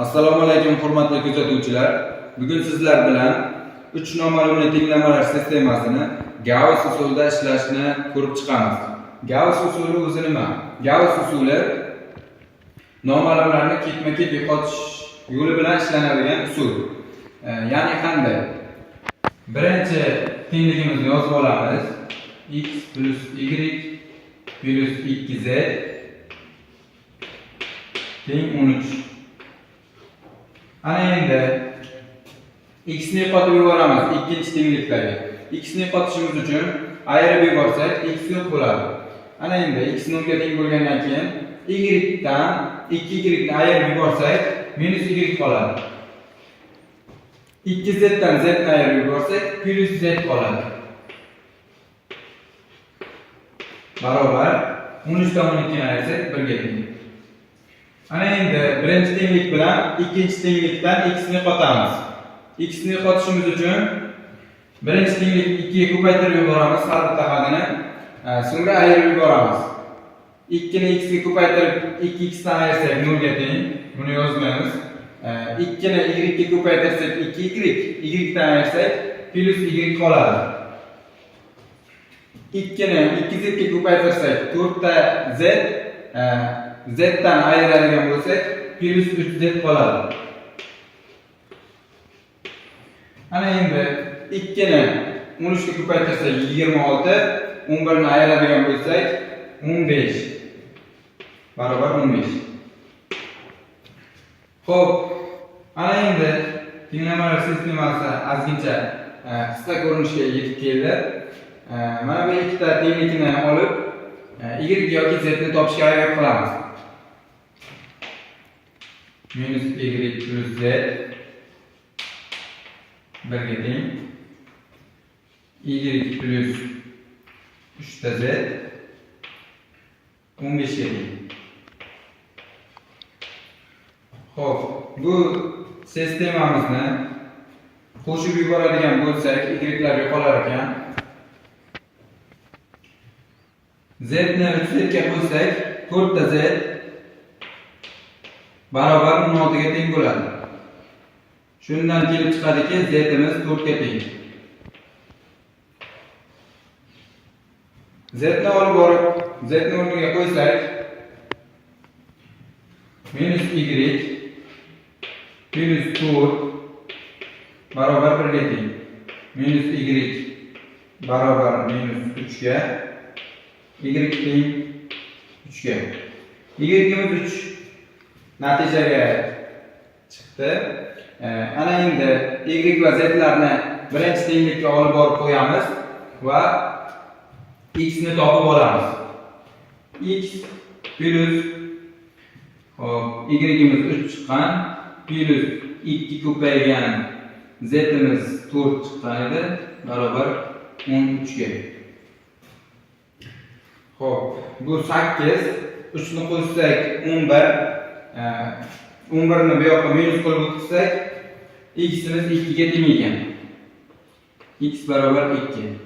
Assalomu alaykum hurmatli kuzatuvchilar. Bugun sizlar bilan 3 noma'lumli tenglamalar sistemasini Gauss usulida ishlashni ko'rib chiqamiz. Gauss usuli o'zi nima? Gauss usuli noma'lumlarni ketma-ket yo'qotish yo'li bilan ishlanadigan usul. Ya'ni qanday? Birinchi tengligimizni yozib olamiz. X plus y plus 2z teng 13. Ana endi x ni yo'qotib yuboramiz ikkinchi tenglikdagi. X ni yo'qotishimiz uchun ayirib yuborsak x yo'q bo'ladi. Ana endi x 0 ga teng bo'lgandan keyin y dan 2y ni ayirib yuborsak minus y qoladi. 2z dan z ni ayirib yuborsak plus z qoladi. Barobar 13 dan 12 ni ayirsak 1 ga teng. Ana endi birinchi tenglik bilan ikkinchi tenglikdan x ni yo'qotamiz. X ni yo'qotishimiz uchun birinchi tenglikni 2 ga ko'paytirib yuboramiz har bitta hadini, so'ngra ayirib yuboramiz. 2 ni x ga ko'paytirib 2x dan ayirsak 0 ga teng. Buni yozmaymiz. 2 ni y ga ko'paytirsak 2y, y dan ayirsak plus y qoladi. 2 ni 2z ga ko'paytirsak 4 ta z, z dan ayiradigan bo'lsak plus 3z qoladi. Ana endi 2 ni 13 ga ko'paytirsak 26, 11 ni ayiradigan bo'lsak 15 barobar 15. Xo'p, ana endi tenglamalar sistemasi ozgincha qisqa ko'rinishga yetib keldi. Mana bu ikkita tenglikni olib y yoki z ni topishga harakat qilamiz. Minus y plus z 1 ga teng. Y plus 3 ta z 15 ga teng. Xo'p, bu sistemamizni qo'shib yuboradigan bo'lsak, y'lar yo'qolar ekan. Z ni 3z ga qo'ysak, 4 ta z barobar 16 ga teng bo'ladi. Shundan kelib chiqadiki, z imiz 4 ga teng. Z ni olib borib, z ni o'rniga qo'ysak, minus y plus 4 barobar 1 ga teng. Minus y barobar minus 3 ga, y teng 3 ga. Y imiz 3 natijaga chiqdi. Ana endi y va z larni birinchi tenglikka olib borib qo'yamiz va x ni topib olamiz. X plus y imiz 3 chiqqan, plus 2 ko'paygan z imiz 4 chiqqan edi, barobar 13 ga. Xo'p, bu 8, 3 ni qo'shsak 11, 11 ni bu yoqqa minus qilib o'tsak x imiz 2 ga teng ekan. X barobar 2.